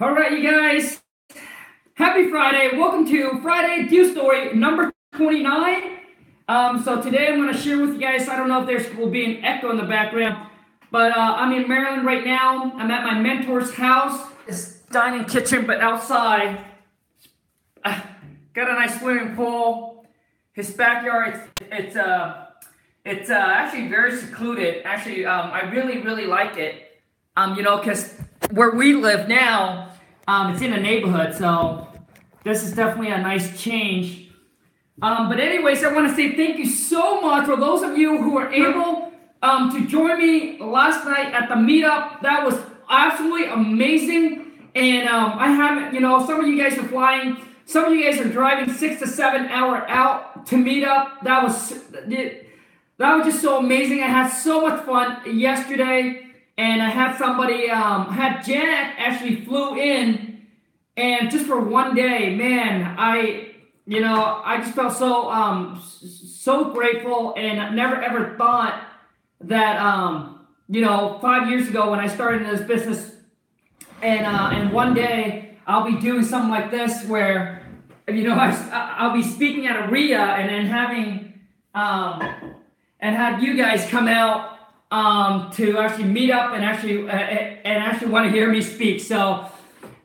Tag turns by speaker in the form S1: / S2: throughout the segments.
S1: All right, you guys. Happy Friday. Welcome to Friday Deal Story number 29. So today I'm going to share with you guys, I don't know if there will be an echo in the background, but I'm in Maryland right now. I'm at my mentor's house. It's dining kitchen, but outside. Got a nice swimming pool. His backyard, it's actually very secluded. Actually, I really like it. Because where we live now, it's in a neighborhood, so this is definitely a nice change. But anyways, I want to say thank you so much for those of you who were able to join me last night at the meetup. That was absolutely amazing. And I haven't, some of you guys are flying. Some of you guys are driving 6 to 7 hours out to meet up. That was just so amazing. I had so much fun yesterday. And I had somebody, had Janet actually flew in, and just for one day, man, I just felt so grateful, and I never ever thought that, 5 years ago when I started in this business, and one day I'll be doing something like this where, I'll be speaking at a RIA and then having, and have you guys come out to actually meet up and actually want to hear me speak. So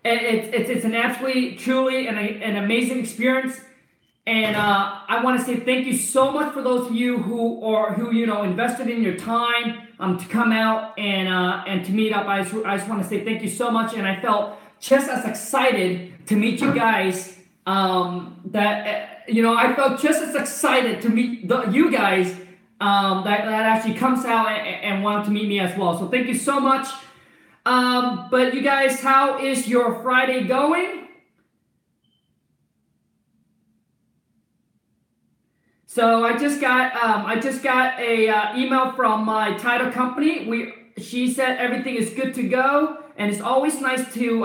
S1: it's an absolutely, truly an amazing experience. And I want to say thank you so much for those of you who invested in your time to come out and to meet up. I just want to say thank you so much. And I felt just as excited to meet you guys I felt just as excited to meet you guys that actually comes out and wanted to meet me as well. So thank you so much. But you guys, how is your Friday going? So I just got a email from my title company. She said everything is good to go, and it's always nice to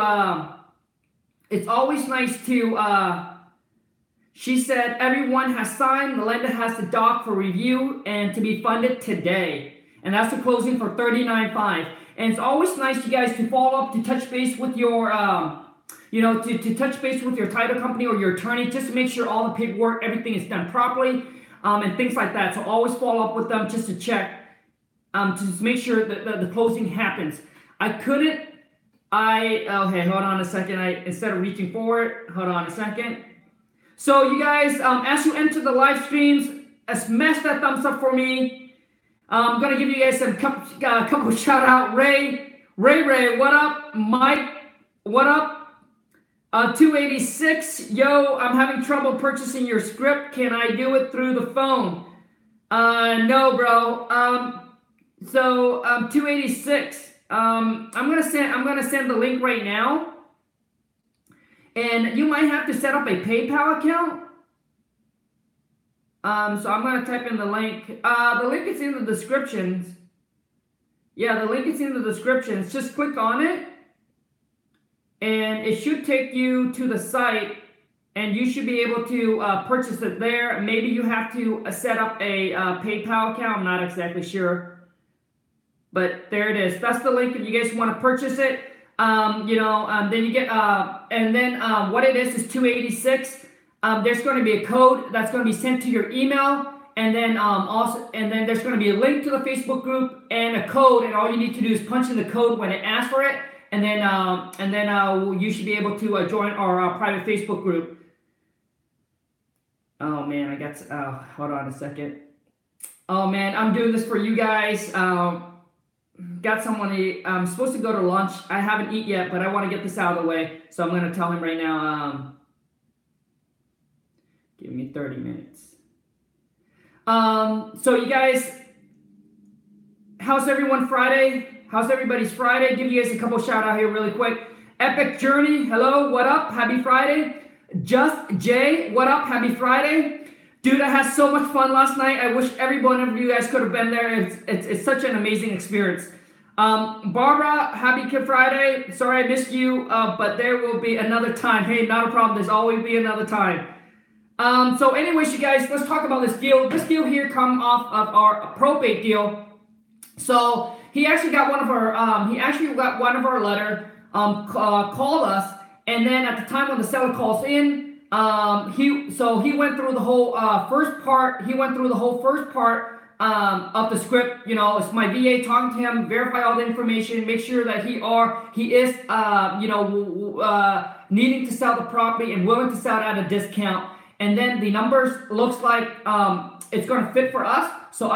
S1: she said everyone has signed, the lender has the doc for review and to be funded today. And that's the closing for $39.5. And it's always nice, you guys, to follow up, to touch base with your, to touch base with your title company or your attorney, just to make sure all the paperwork, everything is done properly, and things like that. So always follow up with them just to check, to just make sure that the closing happens. Okay, hold on a second. Instead of reaching forward, hold on a second. So you guys, as you enter the live streams, smash that thumbs up for me. I'm gonna give you guys a couple shout out. Ray, what up? Mike, what up? 286, yo, I'm having trouble purchasing your script. Can I do it through the phone? No, bro. 286. I'm gonna send the link right now. And you might have to set up a PayPal account. So I'm going to type in the link. The link is in the descriptions. Yeah, the link is in the descriptions. Just click on it. And it should take you to the site. And you should be able to purchase it there. Maybe you have to set up a PayPal account. I'm not exactly sure. But there it is. That's the link if you guys want to purchase it. Then you get, what it is 286. There's going to be a code that's going to be sent to your email, and then there's going to be a link to the Facebook group and a code, and all you need to do is punch in the code when it asks for it, and then you should be able to join our private Facebook group. Oh man, hold on a second. Oh man, I'm doing this for you guys. Got someone, I'm supposed to go to lunch. I haven't eaten yet, but I want to get this out of the way. So I'm going to tell him right now, give me 30 minutes. So you guys, how's everyone Friday? How's everybody's Friday? Give you guys a couple shout out here really quick. Epic Journey, hello, what up? Happy Friday. Just Jay, what up? Happy Friday. Dude, I had so much fun last night. I wish every one of you guys could have been there. It's such an amazing experience. Barbara, happy Kid Friday. Sorry I missed you, but there will be another time. Hey, not a problem. There's always be another time. So anyways, you guys, let's talk about this deal. This deal here come off of our probate deal. So he actually got one of our letter. called us, and then at the time when the seller calls in, he went through the whole first part. He went through the whole first part of the script. You know, it's my VA talking to him, verify all the information, make sure that he is needing to sell the property and willing to sell it at a discount. And then the numbers looks like it's going to fit for us. So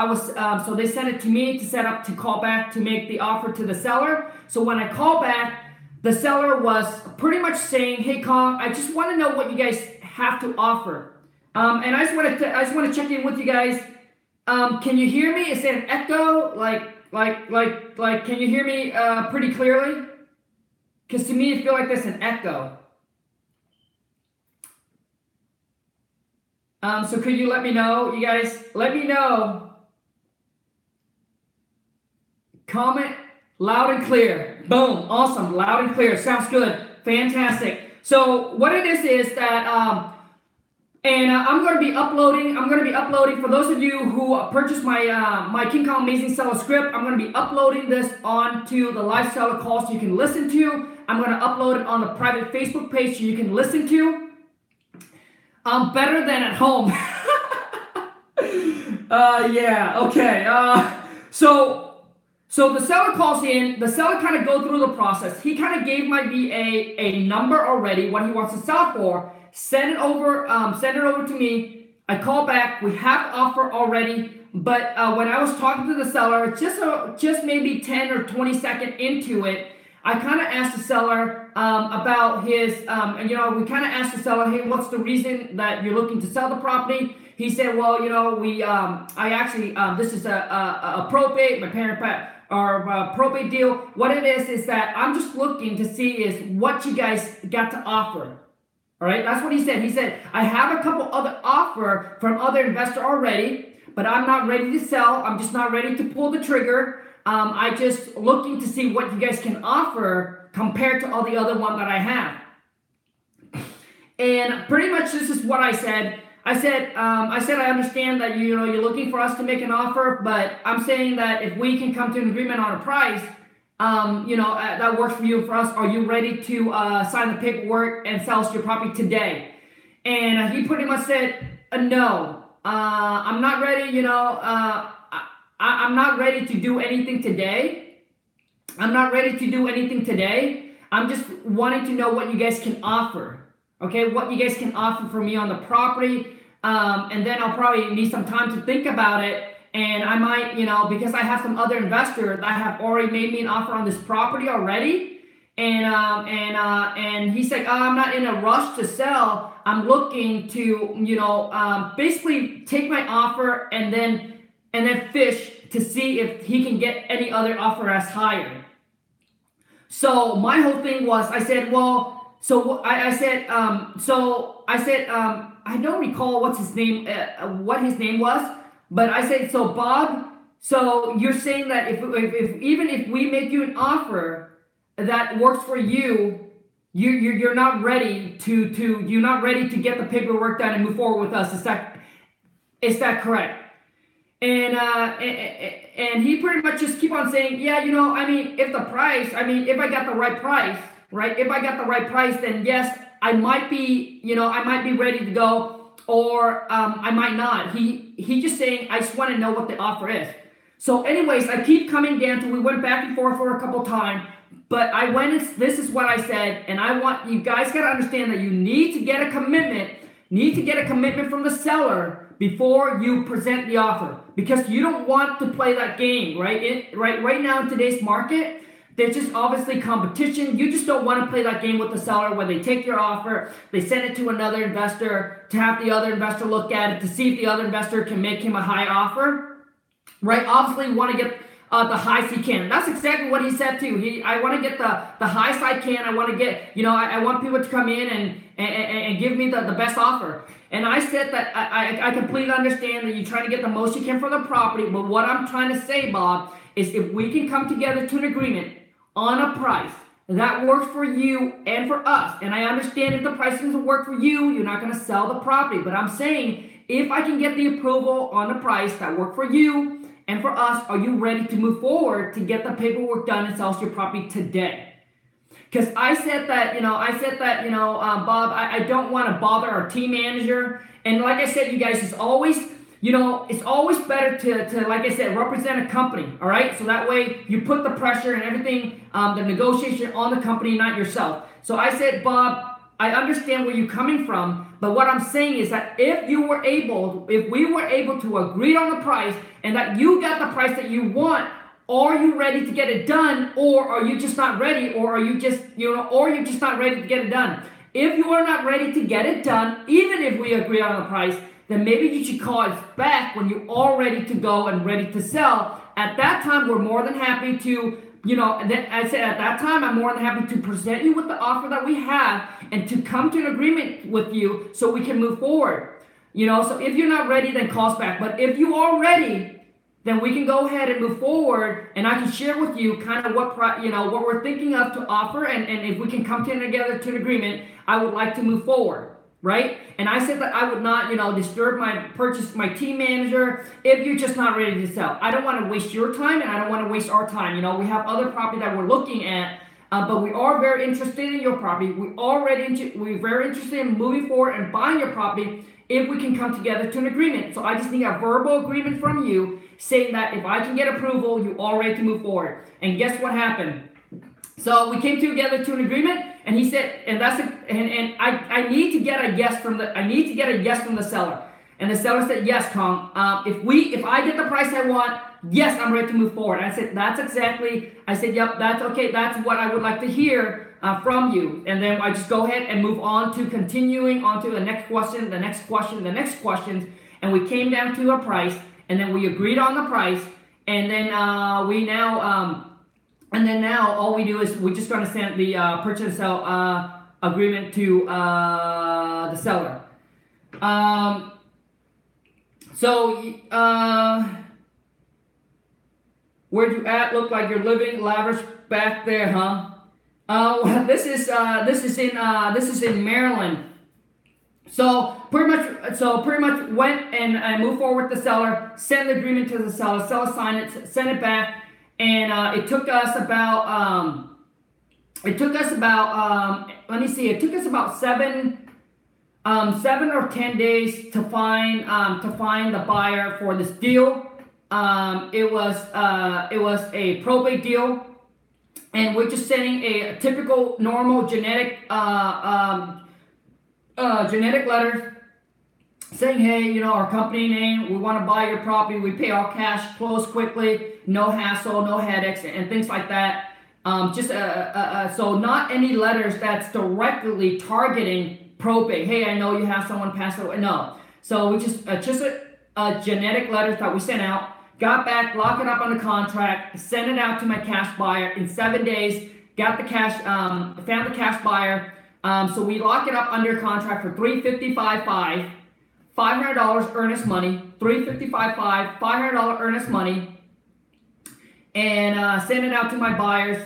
S1: so they sent it to me to set up to call back to make the offer to the seller. So when I call back, the seller was pretty much saying, "Hey, Khang, I just want to know what you guys have to offer." And I just want to check in with you guys. Can you hear me? Is it an echo? Like, can you hear me pretty clearly? Because to me, it feels like there's an echo. So could you let me know, you guys? Let me know. Comment loud and clear. Boom. Awesome. Loud and clear. Sounds good. Fantastic. So what it is that, I'm going to be uploading for those of you who purchased my King Kong Amazing Seller script. I'm going to be uploading this onto the live seller call so you can listen to. I'm going to upload it on the private Facebook page so you can listen to. Better than at home. Yeah, okay. So the seller calls in, the seller kind of go through the process. He kind of gave my VA a number already, what he wants to sell for, send it over to me. I call back, we have offer already, but when I was talking to the seller, just maybe 10 or 20 seconds into it, I kind of asked the seller about his, we kind of asked the seller, "Hey, what's the reason that you're looking to sell the property?" He said, "Well, this is a probate, my parent or probate deal. What it is that I'm just looking to see is what you guys got to offer." All right, that's what he said. He said, "I have a couple other offer from other investor already, but I'm not ready to sell. I'm just not ready to pull the trigger. I just looking to see what you guys can offer compared to all the other one that I have." And pretty much this is what I said. I said, I understand that you're looking for us to make an offer, but I'm saying that if we can come to an agreement on a price, that works for you and for us. Are you ready to sign the paperwork and sell us your property today? And he pretty much said, "No, I'm not ready. I'm not ready to do anything today. I'm just wanting to know what you guys can offer. Okay, what you guys can offer for me on the property. And then I'll probably need some time to think about it. And I might, because I have some other investors that have already made me an offer on this property already. And he said, I'm not in a rush to sell. I'm looking to, basically take my offer and then fish to see if he can get any other offer as higher." So my whole thing was, I said, I don't recall what his name was, but I said, "So Bob, so you're saying that even if we make you an offer that works for you, you're not ready to get the paperwork done and move forward with us. Is that correct?" And he pretty much just keep on saying, "Yeah, if I got the right price, right? If I got the right price, then yes, I might be ready to go, or I might not." He just saying, "I just want to know what the offer is." So anyways, I keep coming down to, we went back and forth for a couple times, but this is what I said, and I want you guys got to understand that you need to get a commitment from the seller before you present the offer, because you don't want to play that game, right? Right now in today's market, there's just obviously competition. You just don't want to play that game with the seller where they take your offer, they send it to another investor to have the other investor look at it to see if the other investor can make him a high offer, right? Obviously, you want to get the highest he can. That's exactly what he said too. I want to get the highest I can. I want to get, I want people to come in and give me the best offer. And I said that I completely understand that you're trying to get the most you can for the property. But what I'm trying to say, Bob, is if we can come together to an agreement on a price that works for you and for us, and I understand if the price doesn't work for you, you're not going to sell the property. But I'm saying if I can get the approval on the price that works for you and for us, are you ready to move forward to get the paperwork done and sell your property today? Because I said that, Bob, I don't want to bother our team manager. And like I said, you guys, it's always better to like I said, represent a company, all right? So that way you put the pressure and everything, the negotiation on the company, not yourself. So I said, Bob, I understand where you're coming from, but what I'm saying is that if we were able to agree on the price and that you got the price that you want, are you ready to get it done, or are you just not ready, or are you just, or you're just not ready to get it done? If you are not ready to get it done, even if we agree on the price, then maybe you should call us back when you're all ready to go and ready to sell. At that time, we're more than happy to, I said at that time, I'm more than happy to present you with the offer that we have and to come to an agreement with you so we can move forward. So if you're not ready, then call us back. But if you are ready, then we can go ahead and move forward, and I can share with you kind of what we're thinking of to offer, and if we can come together to an agreement, I would like to move forward, right? And I said that I would not, disturb my team manager if you're just not ready to sell. I don't want to waste your time, and I don't want to waste our time. We have other property that we're looking at, but we are very interested in your property. We're very interested in moving forward and buying your property if we can come together to an agreement. So I just need a verbal agreement from you saying that if I can get approval, you're all ready to move forward. And guess what happened? So we came together to an agreement, and he said, and I need to get a yes from the seller. And the seller said, yes, Khang. If I get the price I want, yes, I'm ready to move forward. I said, yep, that's okay. That's what I would like to hear from you. And then I just go ahead and move on to continuing on to the next question, the next question, the next questions. And we came down to a price, and then we agreed on the price. And then now all we do is we're just going to send the purchase and sell agreement to the seller. Where'd you at? Look like you're living lavish back there, huh? This is in Maryland. So pretty much went and I moved forward with the seller, sent the agreement to the seller. Seller signed it, sent it back, and it took us about seven or 10 days to find the buyer for this deal. It was a probate deal, and we're just sending a typical normal genetic letter saying, hey, our company name, we want to buy your property, we pay all cash, close quickly, no hassle, no headaches, and things like that. So not any letters that's directly targeting probate. Hey, I know you have someone pass away. No. So we just a genetic letters that we sent out, got back, locked it up on the contract, sent it out to my cash buyer in 7 days, got the cash, found the cash buyer. So we lock it up under contract for $355,500 $500 earnest money, $355,500 $500 earnest money, and sent it out to my buyers.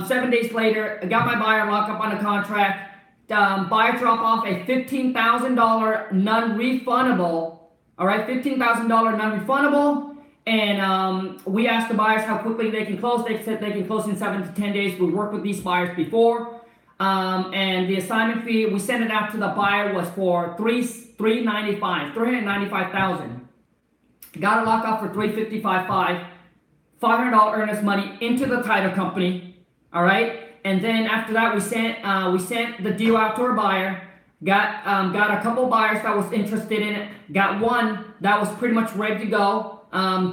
S1: 7 days later, I got my buyer locked up on the contract. Buyer drop off a $15,000 non-refundable. All right, $15,000 non-refundable. And we asked the buyers how quickly they can close. They said they can close in 7 to 10 days. We worked with these buyers before. And the assignment fee, we sent it out to the buyer, was for $395,000. Got it locked up for $355,500, $500 earnest money into the title company. All right. And then after that, we sent the deal out to our buyer. Got a couple buyers that was interested in it. Got one that was pretty much ready to go.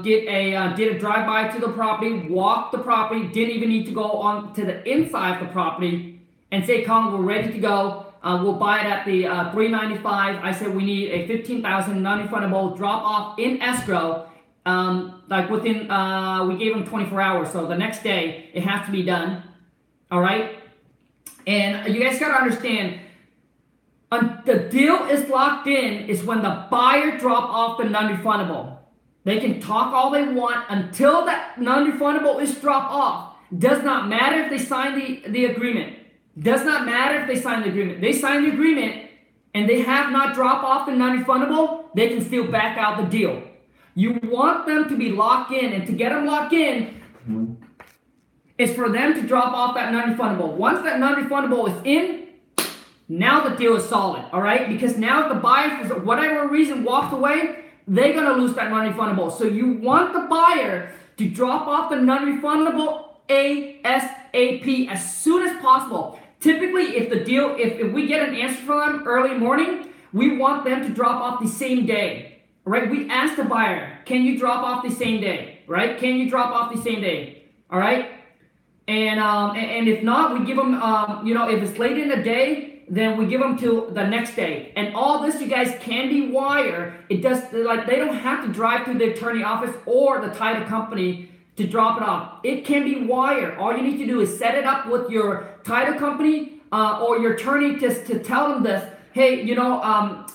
S1: Did a drive-by to the property, walked the property, didn't even need to go on to the inside of the property, and say, Khang, we're ready to go. We'll buy it at the $395,000. I said we need a $15,000 non-refundable drop off in escrow. Like within, we gave them 24 hours, so the next day it has to be done. All right, and you guys gotta understand, the deal is locked in is when the buyer drop off the non-refundable. They can talk all they want until that non-refundable is dropped off. Does not matter if they sign the agreement. Does not matter if they sign the agreement. They sign the agreement and they have not dropped off the non-refundable, they can still back out the deal. You want them to be locked in, and to get them locked in, is for them to drop off that non-refundable. Once that non-refundable is in, now the deal is solid, all right? Because now if the buyer, for whatever reason, walks away, they're going to lose that non-refundable. So you want the buyer to drop off the non-refundable ASAP, as soon as possible. Typically, if we get an answer from them early morning, we want them to drop off the same day, right? We ask the buyer, can you drop off the same day, right? Can you drop off the same day, all right? And if not, we give them, if it's late in the day, then we give them till the next day. And all this, you guys, can be wire. It does, like, they don't have to drive to the attorney office or the title company to drop it off. It can be wire. All you need to do is set it up with your title company or your attorney to tell them this. Hey, we got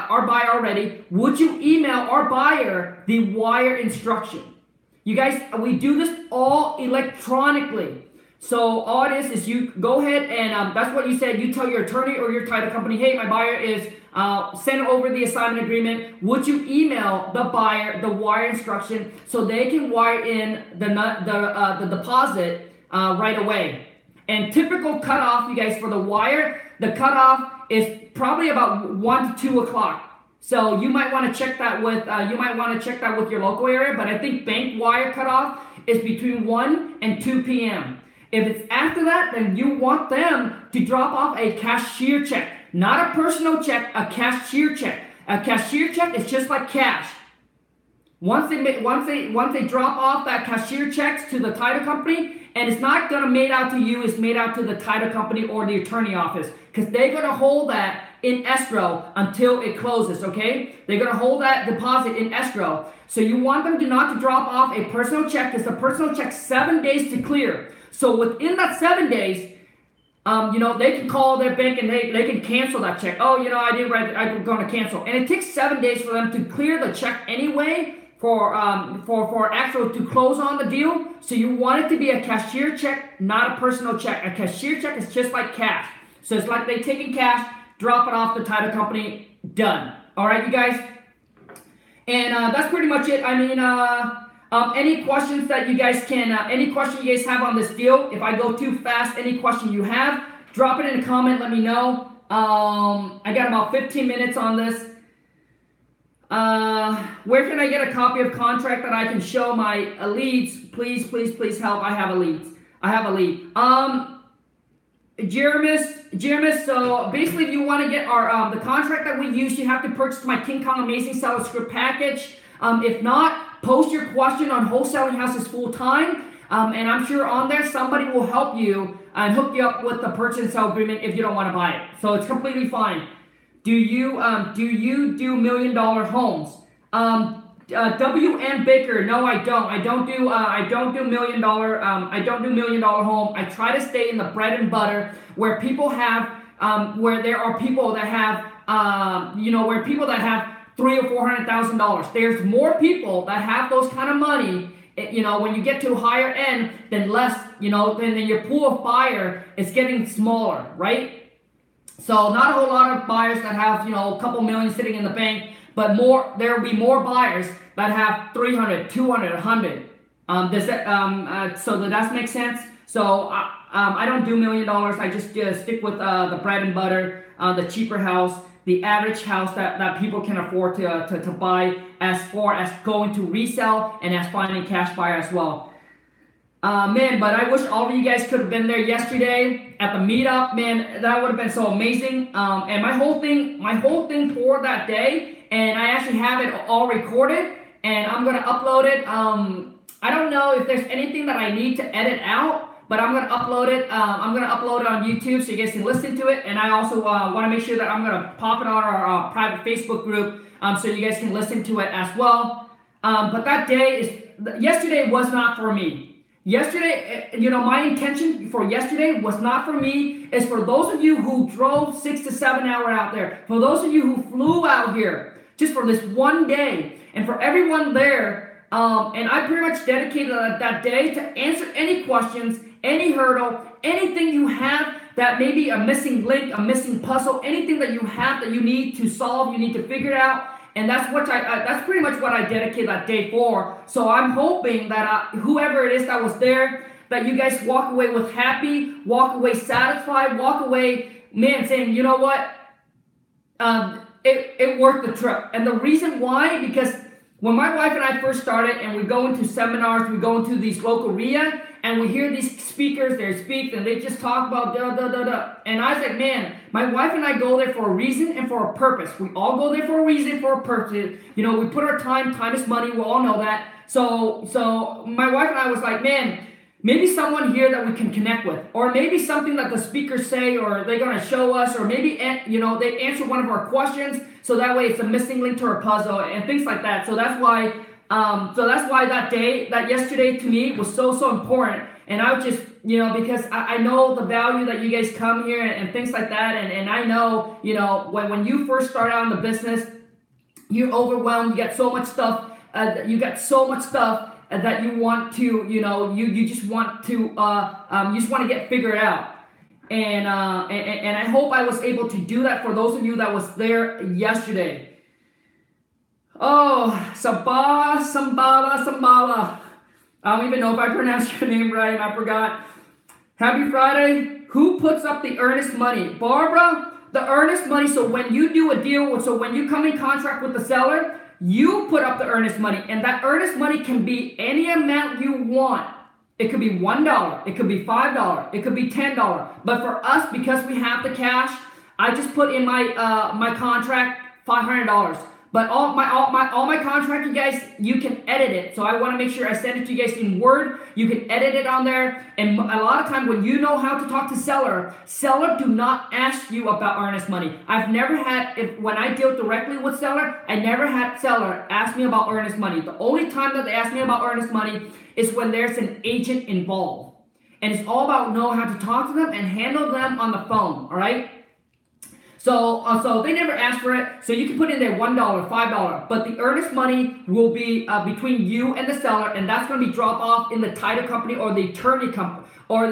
S1: our buyer already. Would you email our buyer the wire instruction? You guys, we do this all electronically. So all it is you go ahead and that's what you said. You tell your attorney or your title company, hey, my buyer is send over the assignment agreement. Would you email the buyer the wire instruction so they can wire in the deposit right away? And typical cutoff, you guys, for the wire, the cutoff is probably about 1 to 2 o'clock. So you might want to check that with your local area. But I think bank wire cutoff is between 1 and 2 p.m. If it's after that, then you want them to drop off a cashier check, not a personal check, a cashier check. A cashier check is just like cash. Once they drop off that cashier checks to the title company, and it's not gonna made out to you, it's made out to the title company or the attorney office, because they're gonna hold that in escrow until it closes. Okay, they're gonna hold that deposit in escrow. So you want them not to drop off a personal check, because the personal check 7 days to clear. So within that 7 days, they can call their bank and they can cancel that check. Oh, I didn't write it, I'm going to cancel. And it takes 7 days for them to clear the check anyway for actual to close on the deal. So you want it to be a cashier check, not a personal check. A cashier check is just like cash. So it's like they take in cash, drop it off the title company, done. All right, you guys? And that's pretty much it. I mean, any questions that you guys any question you guys have on this deal? If I go too fast, any question you have, drop it in a comment. Let me know. I got about 15 minutes on this. Where can I get a copy of contract that I can show my leads? Please, please, please help. I have a lead. Jeremis, so basically if you want to get our the contract that we use, you have to purchase my King Kong Amazing Seller Script package. If not, post your question on Wholesaling Houses Full Time, and I'm sure on there somebody will help you and hook you up with the purchase and sell agreement if you don't want to buy it. So it's completely fine. Do you do $1 million homes? W.M. Baker, no, I don't. I don't do $1 million. I don't do $1 million home. I try to stay in the bread and butter where people have, where there are people that have, where people that have $300,000 or $400,000. There's more people that have those kind of money. When you get to higher end, then less. Then your pool of buyer is getting smaller, right? So not a whole lot of buyers that have a couple million sitting in the bank. But there will be more buyers that have 300, 200, 100. Does that so does that make sense? So I don't do $1 million. I just stick with the bread and butter, the cheaper house, the average house that people can afford to buy, as far as going to resell and as finding cash buyer as well. Man, but I wish all of you guys could have been there yesterday at the meetup. Man, that would have been so amazing. And my whole thing for that day. And I actually have it all recorded, and I'm going to upload it. I don't know if there's anything that I need to edit out, but I'm going to upload it. I'm going to upload it on YouTube so you guys can listen to it. And I also want to make sure that I'm going to pop it on our private Facebook group so you guys can listen to it as well. But yesterday was not for me. Yesterday, my intention for yesterday was not for me. It's for those of you who drove 6 to 7 hours out there. For those of you who flew out here just for this one day. And for everyone there, and I pretty much dedicated that day to answer any questions, any hurdle, anything you have that may be a missing link, a missing puzzle, anything that you have that you need to solve, you need to figure it out. And that's pretty much what I dedicate that day for. So I'm hoping that whoever it is that was there, that you guys walk away with happy, walk away satisfied, walk away, man, saying, you know what, it worked the trip. And the reason why, because when my wife and I first started, and we go into seminars, we go into these local RIA, and we hear these speakers, they speak, and they just talk about da da da da. And I was like, man, my wife and I go there for a reason and for a purpose. We all go there for a reason, for a purpose. You know, we put our time is money, we all know that. So my wife and I was like, man, maybe someone here that we can connect with, or maybe something that the speakers say, or they're going to show us, or maybe, you know, they answer one of our questions, so that way it's a missing link to our puzzle and things like that. So that's why that yesterday to me was so important. And I was just, you know, because I know the value that you guys come here and things like that, and I know, you know, when you first start out in the business, you're overwhelmed, you got so much stuff, that you want to, you know, you just want to get figured out. And I hope I was able to do that for those of you that was there yesterday. Oh, Sambala. I don't even know if I pronounced your name right. I forgot. Happy Friday. Who puts up the earnest money? Barbara, the earnest money. So when you do a deal, so when you come in contract with the seller, you put up the earnest money. And that earnest money can be any amount you want. It could be $1. It could be $5. It could be $10. But for us, because we have the cash, I just put in my contract $500. But all my contract, you guys, you can edit it. So I want to make sure I send it to you guys in Word. You can edit it on there. And a lot of time when you know how to talk to seller do not ask you about earnest money. I've never had, when I deal directly with seller, I never had seller ask me about earnest money. The only time that they ask me about earnest money is when there's an agent involved. And it's all about knowing how to talk to them and handle them on the phone, all right? So they never ask for it. So you can put in there $1, $5, but the earnest money will be between you and the seller, and that's going to be dropped off in the title company or the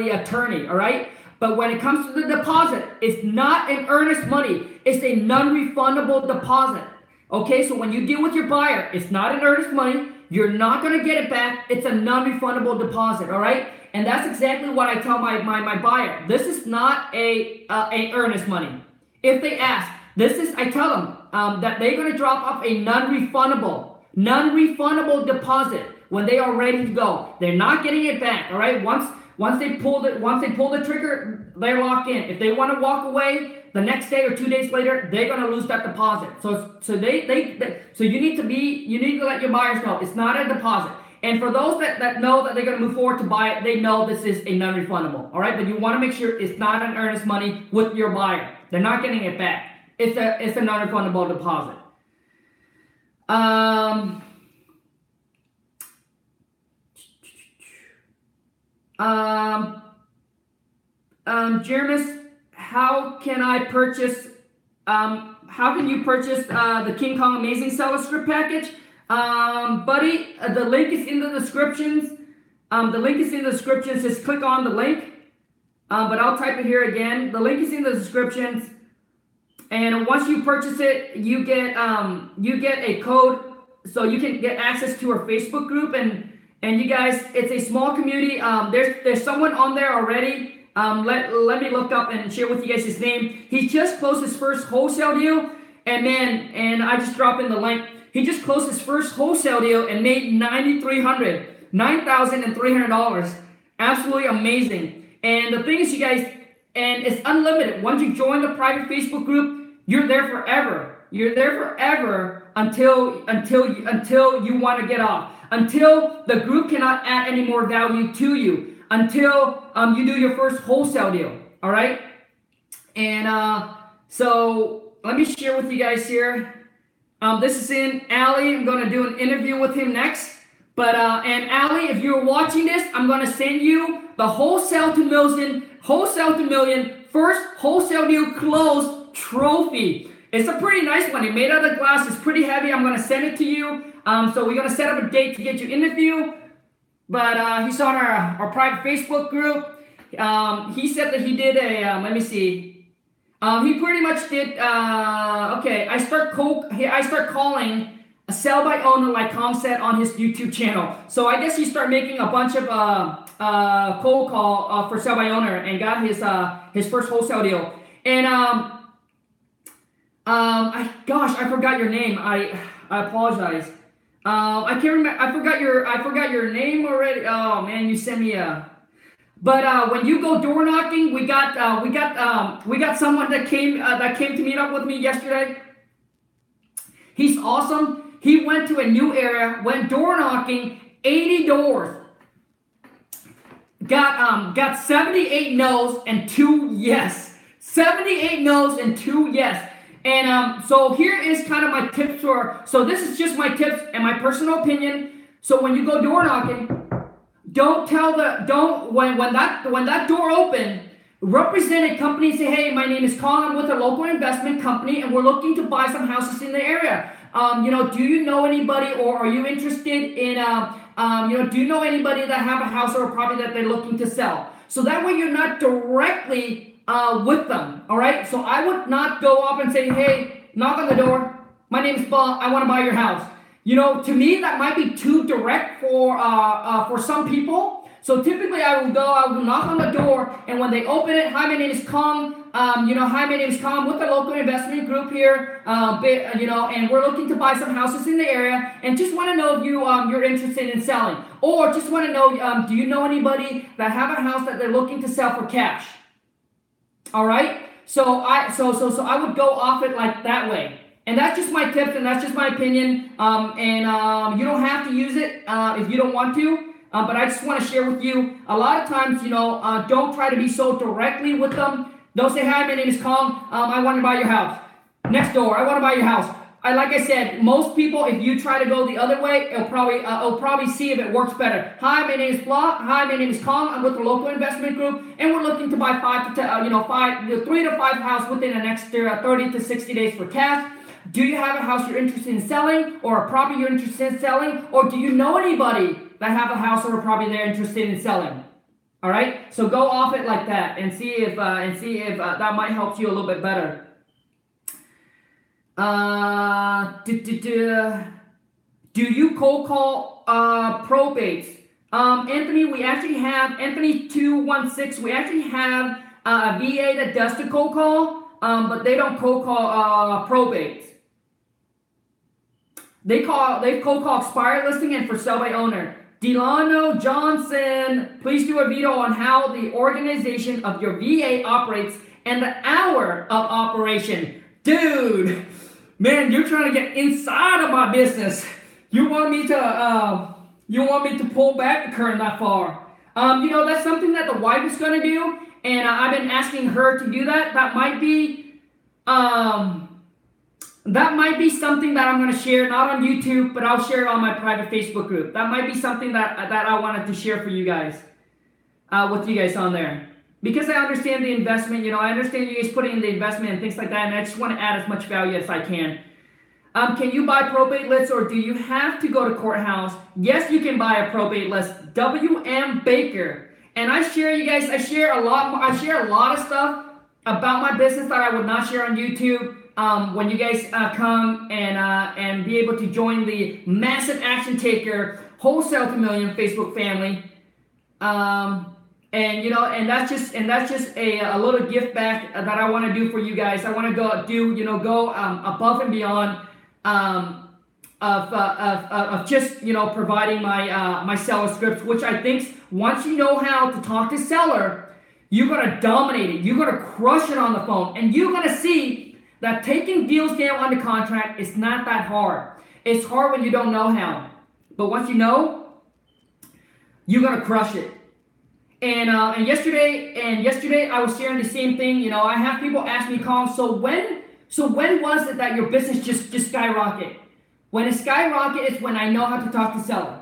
S1: attorney, all right? But when it comes to the deposit, it's not an earnest money. It's a non-refundable deposit. Okay, so when you deal with your buyer, it's not an earnest money. You're not going to get it back. It's a non-refundable deposit, all right? And that's exactly what I tell my buyer. This is not a earnest money. If they ask, I tell them that they're going to drop off a non-refundable deposit when they are ready to go. They're not getting it back. All right. Once they pull the trigger, they're locked in. If they want to walk away the next day or 2 days later, they're going to lose that deposit. So you need to let your buyers know it's not a deposit. And for those that know that they're going to move forward to buy it, they know this is a non-refundable. All right, but you want to make sure it's not an earnest money with your buyer. They're not getting it back. It's a non-refundable deposit. Jermis, how can you purchase the King Kong Amazing Seller Script Package? Buddy, the link is in the descriptions. Just click on the link. But I'll type it here again. The link is in the descriptions. And once you purchase it, you get a code, so you can get access to our Facebook group. And you guys, it's a small community. There's someone on there already. Let me look up and share with you guys his name. He just closed his first wholesale deal, and I just dropped in the link. He just closed his first wholesale deal and made $9,300. Absolutely amazing. And the thing is, you guys, and it's unlimited. Once you join the private Facebook group, you're there forever. You're there forever until you want to get off. Until the group cannot add any more value to you. Until you do your first wholesale deal. All right. And so let me share with you guys here. This is in Ali. I'm going to do an interview with him next. But and Ali, if you're watching this, I'm going to send you the Wholesale to Million first wholesale deal closed trophy. It's a pretty nice one. It's made out of glass. It's pretty heavy. I'm going to send it to you. So we're going to set up a date to get you interview. But he's on our private Facebook group. He said that he did a, let me see. He pretty much did. Okay, I start calling a sell by owner, like Khang said on his YouTube channel. So I guess he started making a bunch of cold call for sell by owner and got his first wholesale deal. And I forgot your name. I apologize. I can't remember. I forgot your name already. Oh man, you sent me a. But when you go door knocking, we got someone that came to meet up with me yesterday. He's awesome. He went to a new area, went door knocking, 80 doors. Got 78 no's and 2 yes. 78 no's and 2 yes. And so here is kind of my tips so this is just my tips and my personal opinion. So when you go door knocking, when that door open, represent a company and say, hey, my name is Khang, I'm with a local investment company and we're looking to buy some houses in the area. Do you know anybody, or are you interested in do you know anybody that have a house or a property that they're looking to sell? So that way you're not directly with them. All right. So I would not go up and say, hey, knock on the door. My name is Bob. I want to buy your house. To me, that might be too direct for some people. So typically I will knock on the door, and when they open it, hi, my name is Khang. Hi, my name is Khang with the local investment group here. And we're looking to buy some houses in the area, and just want to know if you're interested in selling, or just want to know, do you know anybody that have a house that they're looking to sell for cash? All right. So I would go off it like that way. And that's just my tips, and that's just my opinion. You don't have to use it if you don't want to. But I just want to share with you, a lot of times, don't try to be so directly with them. Don't say, hi, my name is Khang. I want to buy your house. Next door, I want to buy your house. Like I said, most people, if you try to go the other way, it'll probably see if it works better. Hi, my name is Blah. Hi, my name is Khang. I'm with the local investment group, and we're looking to buy 3 to 5 houses within the next 30 to 60 days for cash. Do you have a house you're interested in selling, or a property you're interested in selling, or do you know anybody that have a house or a property they're interested in selling? All right, so go off it like that and see if that might help you a little bit better. Do you cold call probates? Anthony, we actually have Anthony 216. We actually have a VA that does the cold call, but they don't cold call probates. They cold call expired listing and for sale by owner. Delano Johnson, please do a video on how the organization of your VA operates and the hour of operation. Dude, man, you're trying to get inside of my business. You want me to pull back the curtain that far? That's something that the wife is going to do, and I've been asking her to do that. That might be something that I'm going to share, not on YouTube, but I'll share it on my private Facebook group. That might be something that I wanted to share for you guys, with you guys on there. Because I understand the investment, I understand you guys putting in the investment and things like that, and I just want to add as much value as I can. Can you buy probate lists, or do you have to go to courthouse? Yes, you can buy a probate list. W.M. Baker. And I share a lot of stuff about my business that I would not share on YouTube. When you guys come and be able to join the Massive Action Taker Wholesale to Million Facebook family, and that's just a little gift back that I want to do for you guys. I want to go above and beyond of just providing my seller scripts, which I think once you know how to talk to seller, you're gonna dominate it. You're gonna crush it on the phone, and you're gonna see that taking deals down under contract is not that hard. It's hard when you don't know how. But once you know, you're going to crush it. And yesterday I was sharing the same thing. I have people ask me, Khang, so when was it that your business just skyrocketed? When it skyrocketed is when I know how to talk to seller.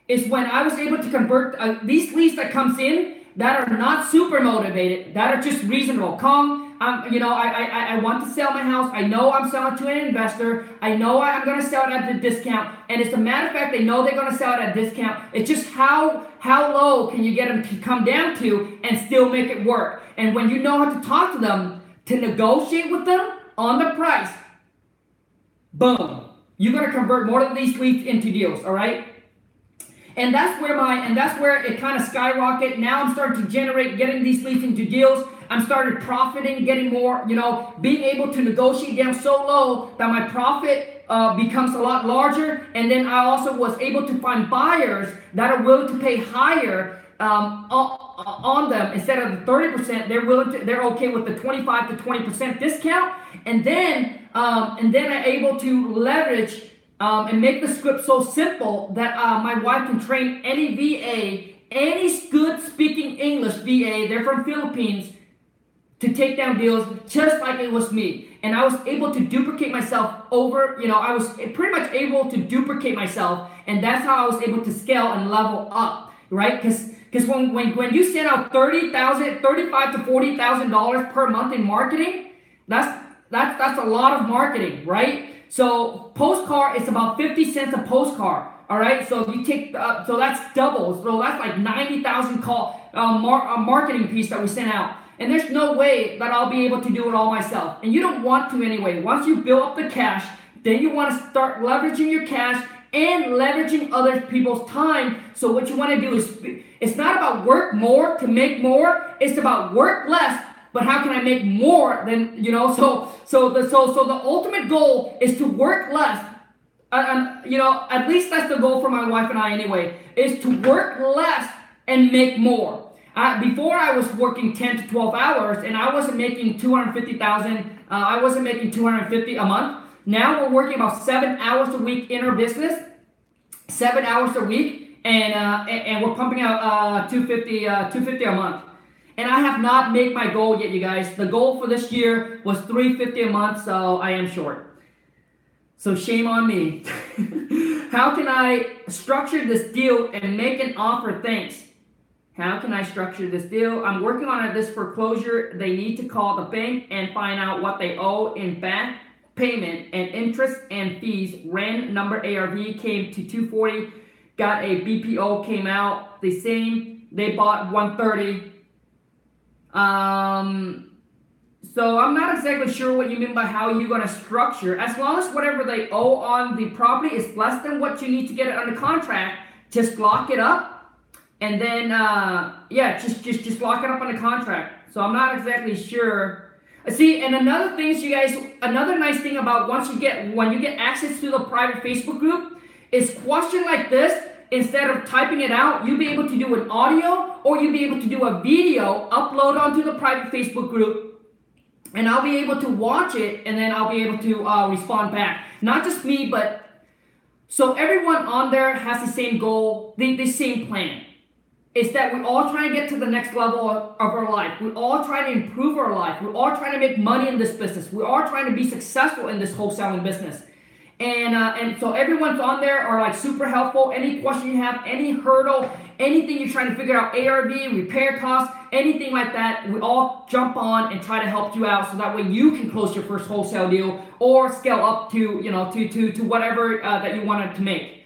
S1: It's when I was able to convert these leads that comes in that are not super motivated, that are just reasonable. Khang, I want to sell my house. I know I'm selling to an investor. I know I'm going to sell it at the discount. And as a matter of fact, they know they're going to sell it at discount. It's just how low can you get them to come down to and still make it work. And when you know how to talk to them, to negotiate with them on the price, boom, you're going to convert more of these leads into deals, all right? And that's where it kind of skyrocketed. Now I'm starting to generate, getting these leads into deals. I'm started profiting, getting more, being able to negotiate down so low that my profit becomes a lot larger. And then I also was able to find buyers that are willing to pay higher on them. Instead of the 30%, they're okay with the 25 to 20% discount. And then I'm able to leverage and make the script so simple that my wife can train any VA, any good speaking English VA, they're from Philippines, to take down deals just like it was me. And I was able to duplicate myself I was pretty much able to duplicate myself, and that's how I was able to scale and level up, right? Because when you send out $35,000 to $40,000 per month in marketing, that's a lot of marketing, right? So postcard is about 50 cents a postcard. All right, so you take so that's double. So that's like 90,000 marketing piece that we sent out. And there's no way that I'll be able to do it all myself. And you don't want to anyway. Once you build up the cash, then you want to start leveraging your cash and leveraging other people's time. So what you want to do is, it's not about work more to make more. It's about work less, but how can I make more than, so the ultimate goal is to work less. At least that's the goal for my wife and I anyway, is to work less and make more. Before I was working 10 to 12 hours and I wasn't making $250,000. I wasn't making $250 a month. Now we're working about 7 hours a week in our business, 7 hours a week, and we're pumping out $250 a month. And I have not made my goal yet, you guys. The goal for this year was $350 a month, so I am short. So shame on me. How can I structure this deal and make an offer? Thanks. How can I structure this deal? I'm working on this foreclosure. They need to call the bank and find out what they owe in back payment and interest and fees. REN number ARV came to 240. Got a BPO, came out the same. They bought 130. So I'm not exactly sure what you mean by how you're going to structure. As long as whatever they owe on the property is less than what you need to get it under contract, just lock it up. And then, just lock it up on the contract. So I'm not exactly sure. See, and another thing is, you guys, another nice thing about when you get access to the private Facebook group is question like this. Instead of typing it out, you'll be able to do an audio or you'll be able to do a video, upload onto the private Facebook group, and I'll be able to watch it, and then I'll be able to respond back. Not just me, but so everyone on there has the same goal, the same plan. It's that we all try to get to the next level of our life. We all try to improve our life. We all try to make money in this business. We all trying to be successful in this wholesaling business. And so everyone's on there are like super helpful. Any question you have, any hurdle, anything you're trying to figure out, ARV, repair costs, anything like that, we all jump on and try to help you out so that way you can close your first wholesale deal or scale up to, to whatever that you wanted to make.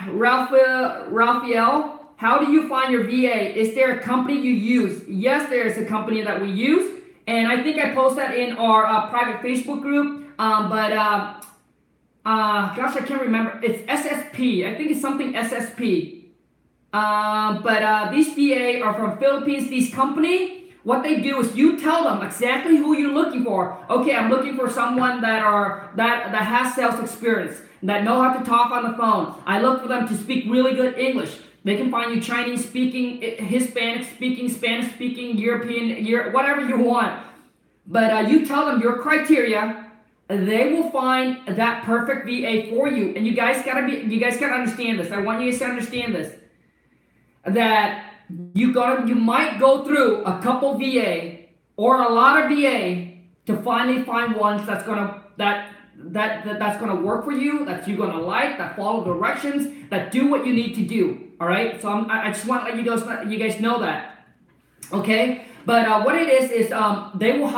S1: Raphael, how do you find your VA? Is there a company you use? Yes, there is a company that we use. And I think I post that in our private Facebook group. Gosh, I can't remember. It's SSP. I think it's something SSP. These VA are from Philippines. These company, what they do is you tell them exactly who you're looking for. Okay, I'm looking for someone that has sales experience, that know how to talk on the phone. I look for them to speak really good English. They can find you Chinese speaking, Hispanic speaking, Spanish speaking, European, whatever you want. But you tell them your criteria. They will find that perfect VA for you. And you guys gotta understand this. I want you guys to understand this. That you might go through a couple VA or a lot of VA to finally find ones that's gonna work for you, that you're gonna like, that follow directions, that do what you need to do. All right. So I just want to let you guys know that. Okay. But what it is they will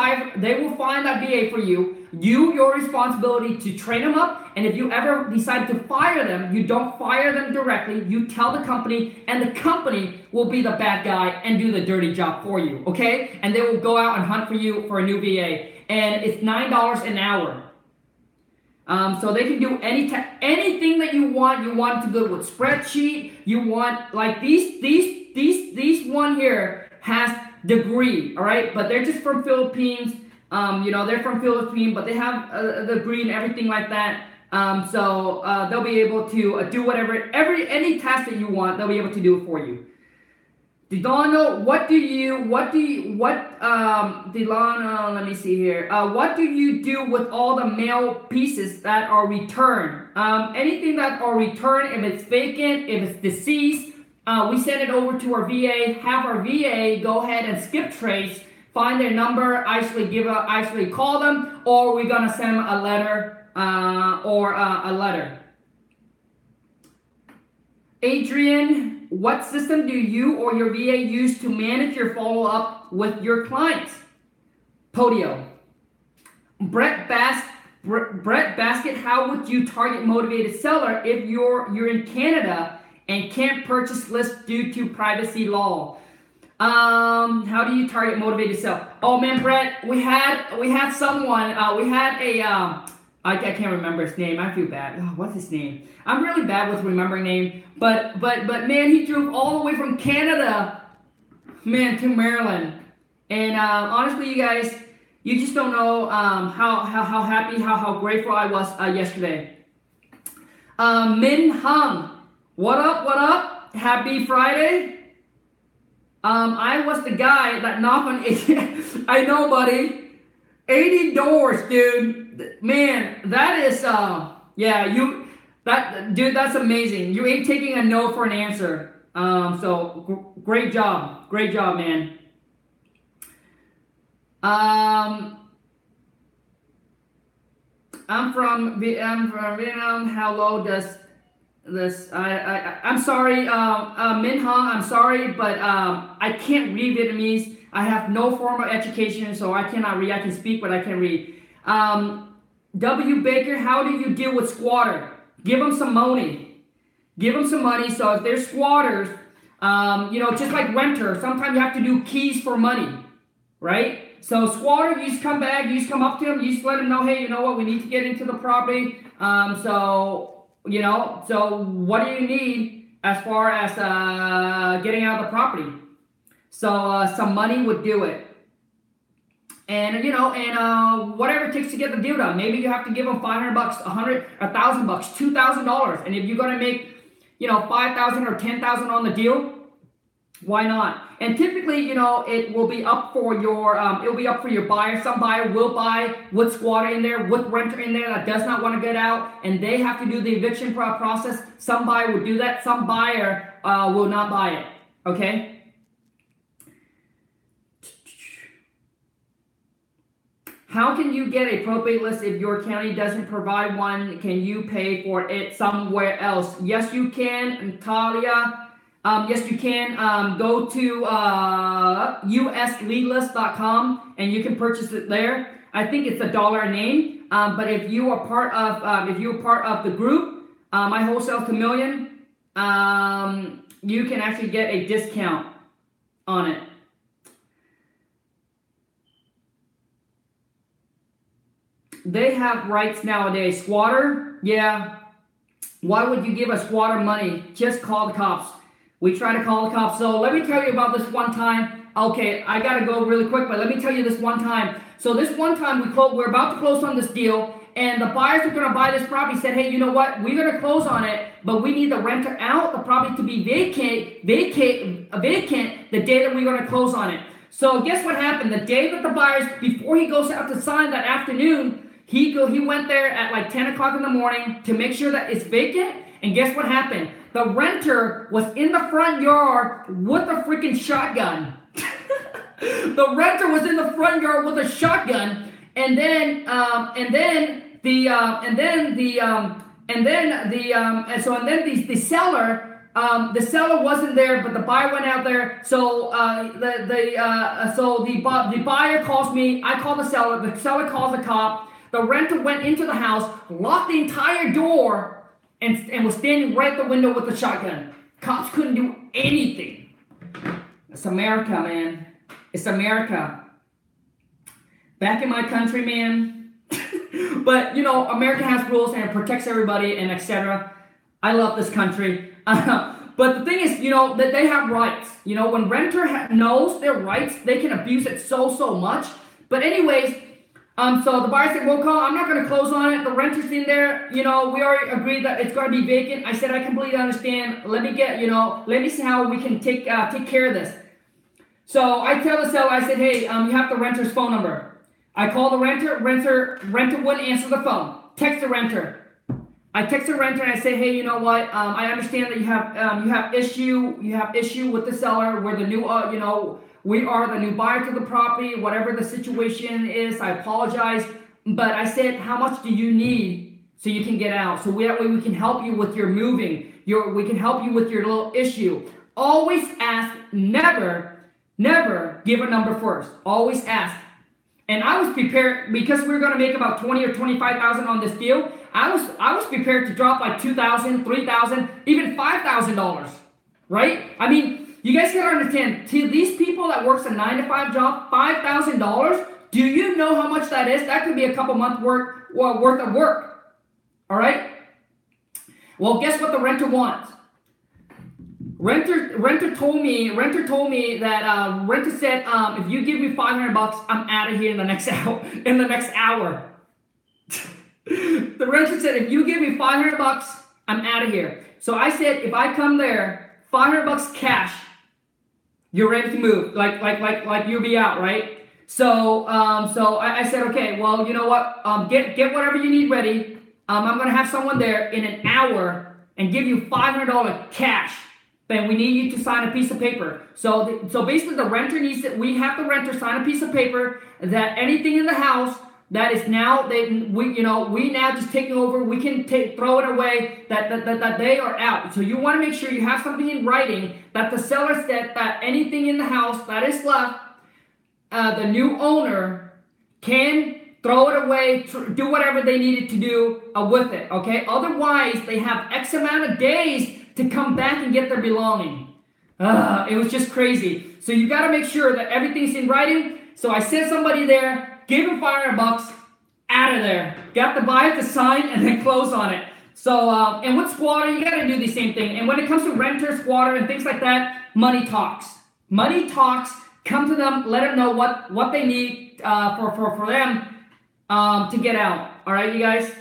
S1: find that VA for you. Your responsibility to train them up, and if you ever decide to fire them, you don't fire them directly. You tell the company, and the company will be the bad guy and do the dirty job for you, okay? And they will go out and hunt for you for a new VA, and it's $9 an hour. So they can do anything that you want. You want to go with spreadsheet. You want like these one here has degree, all right, but they're just from Philippines. They're from Philippines, but they have the degree and everything like that. So they'll be able to do whatever, any task that you want, they'll be able to do it for you. Delano, Delano, let me see here. What do you do with all the mail pieces that are returned? Anything that are returned, if it's vacant, if it's deceased, we send it over to our VA, have our VA go ahead and skip trace, find their number, actually call them, or we're gonna send them a letter, Adrian, what system do you or your VA use to manage your follow-up with your clients? Podio. Brett Basket, how would you target motivated seller if you're in Canada and can't purchase list due to privacy law? How do you target motivated seller? Oh man, Brett, we had someone, I can't remember his name. I feel bad. Oh, what's his name? I'm really bad with remembering name. But man, he drove all the way from Canada, man, to Maryland. And honestly, you guys, you just don't know how happy, how grateful I was yesterday. Min Hung, what up? Happy Friday. I was the guy that knocked on 80. I know, buddy. 80 doors, dude. Man, that is that's amazing. You ain't taking a no for an answer. So great job, man. I'm from Vietnam. How low does this? I'm sorry, Minh Hong. I'm sorry, but I can't read Vietnamese. I have no formal education, so I cannot read. I can speak, but I can't read. W. Baker, how do you deal with squatter? Give them some money. So if they're squatters, just like renter, sometimes you have to do keys for money, right? So squatter, you just come back, you just come up to them, you just let them know, hey, you know what, we need to get into the property. So what do you need as far as getting out of the property? So some money would do it. And whatever it takes to get the deal done. Maybe you have to give them $500, $100, $1,000, $2,000. And if you're gonna make, $5,000 or $10,000 on the deal, why not? And typically, it will be up for your, buyer. Some buyer will buy with squatter in there, with renter in there that does not want to get out, and they have to do the eviction process. Some buyer will do that. Some buyer will not buy it. Okay. How can you get a probate list if your county doesn't provide one? Can you pay for it somewhere else? Yes, you can, Natalia. Yes, you can. Go to usleadlist.com and you can purchase it there. I think it's $1 a name. But if you are part of the group, my wholesale to million, you can actually get a discount on it. They have rights nowadays. Squatter? Yeah. Why would you give a squatter money? Just call the cops. We try to call the cops. So let me tell you about this one time. Okay, I got to go really quick, but let me tell you this one time. So this one time we're about to close on this deal, and the buyers who are going to buy this property said, hey, you know what? We're going to close on it, but we need the renter out, the property to be vacant the day that we're going to close on it. So guess what happened? The day that the buyers, before he goes out to sign that afternoon, he went there at like 10 o'clock in the morning to make sure that it's vacant. And guess what happened? The renter was in the front yard with a freaking shotgun. The renter was in the front yard with a shotgun, and then the seller The seller wasn't there, but the buyer went out there. So the buyer calls me. I call the seller. The seller calls the cop. The renter went into the house, locked the entire door, and was standing right at the window with the shotgun. Cops couldn't do anything. It's America, man. It's America. Back in my country, man. But, you know, America has rules and it protects everybody and etc. I love this country. But the thing is, you know, that they have rights. You know, when renter knows their rights, they can abuse it so much. But anyways, so the buyer said, well, Khang, I'm not going to close on it. The renter's in there. You know, we already agreed that it's going to be vacant. I said, I completely understand. Let me see how we can take care of this. So I tell the seller, I said, hey, you have the renter's phone number. I call the renter wouldn't answer the phone. Text the renter. I text the renter and I say, hey, you know what? I understand that you have issue with the seller. We're the new, we are the new buyer to the property. Whatever the situation is, I apologize. But I said, how much do you need so you can get out? So that way we can help you with your moving. We can help you with your little issue. Always ask. Never give a number first. Always ask. And I was prepared because we were going to make about $20,000 or $25,000 on this deal. I was prepared to drop like $2,000, $3,000, even $5,000, right? I mean, you guys gotta understand. To these people that works a 9-to-5 job, $5,000. Do you know how much that is? That could be a couple months worth of work. All right. Well, guess what the renter wants? Renter told me that renter said, if you give me $500, I'm out of here in the next hour. The renter said, if you give me $500, I'm out of here. So I said, if I come there, $500 cash, you're ready to move. Like you'll be out, right? So I said, okay, well, you know what? Get whatever you need ready. I'm gonna have someone there in an hour and give you $500 cash. Then we need you to sign a piece of paper. So basically the renter we have the renter sign a piece of paper that anything in the house that is now, we now just taking over, we can throw it away, that they are out. So you want to make sure you have something in writing that the seller said that anything in the house that is left, the new owner can throw it away, do whatever they needed to do with it, okay? Otherwise, they have X amount of days to come back and get their belonging. It was just crazy. So you got to make sure that everything's in writing. So I sent somebody there, gave him $500, out of there. Got the buyer to sign and then close on it. So, and with squatter, you got to do the same thing. And when it comes to renter, squatter, and things like that, money talks. Money talks. Come to them, let them know what they need for them to get out. All right, you guys?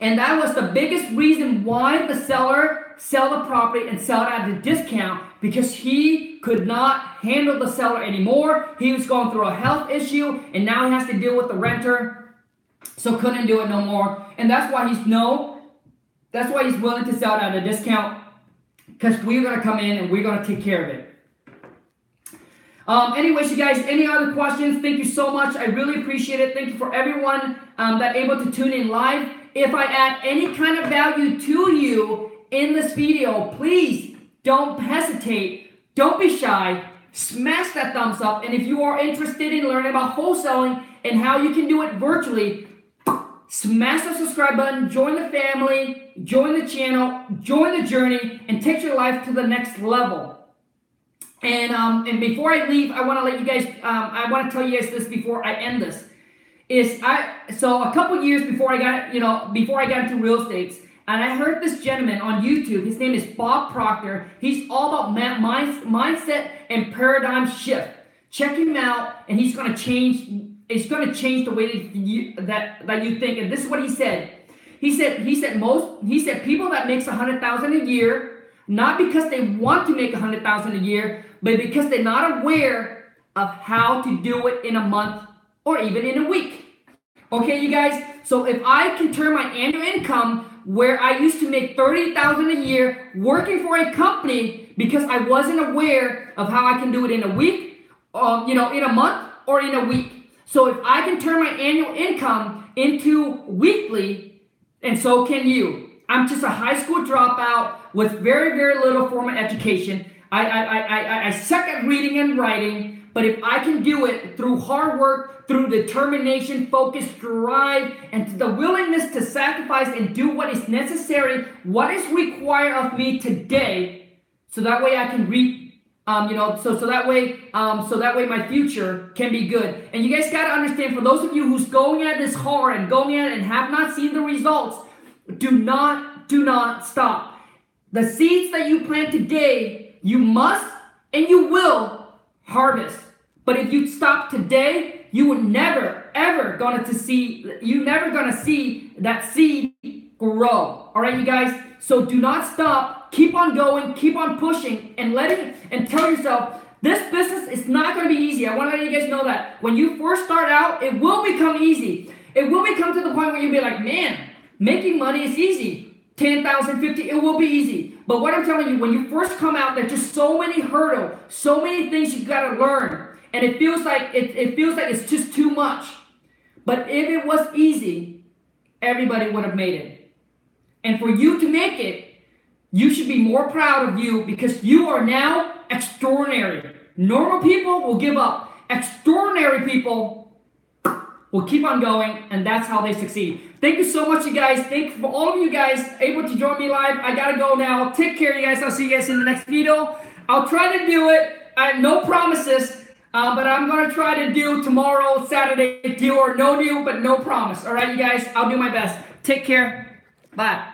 S1: And that was the biggest reason why the seller sell the property and sell it at a discount, because he could not handle the seller anymore. He was going through a health issue and now he has to deal with the renter, so couldn't do it no more. And that's why he's willing to sell it at a discount, because we're going to come in and we're going to take care of it. Anyways, you guys, any other questions? Thank you so much. I really appreciate it. Thank you for everyone that able to tune in live. If I add any kind of value to you in this video, please don't hesitate. Don't be shy. Smash that thumbs up. And if you are interested in learning about wholesaling and how you can do it virtually, smash the subscribe button, join the family, join the channel, join the journey, and take your life to the next level. And before I leave, I want to let you guys, I want to tell you guys this before I end this. So a couple years before I got into real estate, and I heard this gentleman on YouTube. His name is Bob Proctor. He's all about mindset and paradigm shift. Check him out, and he's going to change. It's going to change the way that you think. And this is what he said. He said people that makes $100,000 a year, not because they want to make $100,000 a year, but because they're not aware of how to do it in a month or even in a week. Okay, you guys? So if I can turn my annual income, where I used to make $30,000 a year working for a company because I wasn't aware of how I can do it in a week, in a month or in a week. So if I can turn my annual income into weekly, and so can you. I'm just a high school dropout with very, very little formal education. I suck at reading and writing, but if I can do it through hard work, through determination, focus, drive, and the willingness to sacrifice and do what is necessary, what is required of me today, so that way I can reap. So that way my future can be good. And you guys got to understand, for those of you who's going at this hard and going at it and have not seen the results, do not stop. The seeds that you plant today, you must and you will harvest. But if you stop today, you will never ever gonna see that seed grow. All right, you guys. So do not stop. Keep on going. Keep on pushing and tell yourself, this business is not going to be easy. I want to let you guys know that when you first start out, it will become easy. It will become to the point where you'll be like, man, making money is easy. 10,000, 50, it will be easy. But what I'm telling you, when you first come out, there's just so many hurdles, so many things you got to learn, and it feels like it's just too much. But if it was easy, everybody would have made it. And for you to make it, you should be more proud of you, because you are now extraordinary. Normal people will give up. Extraordinary people will keep on going, and that's how they succeed. Thank you so much, you guys. Thank you for all of you guys able to join me live. I gotta go now. Take care, you guys. I'll see you guys in the next video. I'll try to do it. I have no promises, but I'm gonna try to do tomorrow, Saturday, deal or no deal, but no promise. All right, you guys. I'll do my best. Take care. Bye.